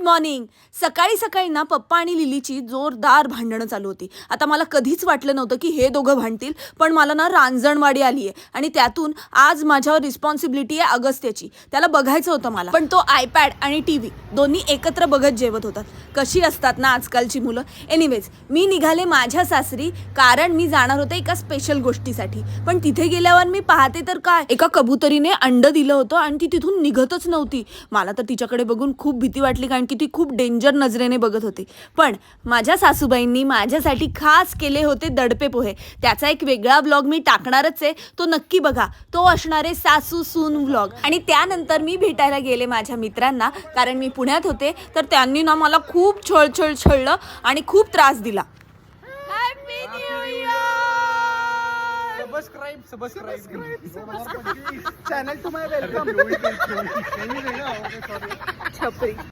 Morning. सकाळी सकाळी ना पप्पा आणि लिलीची जोरदार भांडणं चालू होती. आता मला कधीच वाटलं नव्हतं की हे दोघं भांडतील, पण मला ना रांजणवाडी आली आहे आणि त्यातून आज माझ्यावर रिस्पॉन्सिबिलिटी आहे अगस्त्याची. त्याला बघायचं होतं मला, पण तो आयपॅड आणि टीव्ही दोन्ही एकत्र बघत जेवत होतात. कशी असतात ना आजकालची मुलं. एनिवेज मी निघाले माझ्या सासरी, कारण मी जाणार होते एका स्पेशल गोष्टीसाठी. पण तिथे गेल्यावर मी पाहते तर काय, एका कबुतरीने अंड दिलं होतं आणि ती तिथून निघतच नव्हती. मला तर तिच्याकडे बघून खूप भीती वाटली, कारण की ती खूप डेंजर नजरेने बघत होती. पण माझ्या सासूबाईंनी माझ्यासाठी खास केले होते दडपे पोहे. त्याचा एक वेगळा व्लॉग मी टाकणारच आहे, तो नक्की बघा. तो असणार आहे सासू सून व्लॉग. आणि त्यानंतर मी भेटायला गेले माझ्या मित्रांना, कारण मी पुण्यात होते. तर त्यांनी ना मला खूप छळलं आणि खूप त्रास दिला. Happy new year. Subscribe channel to my welcome.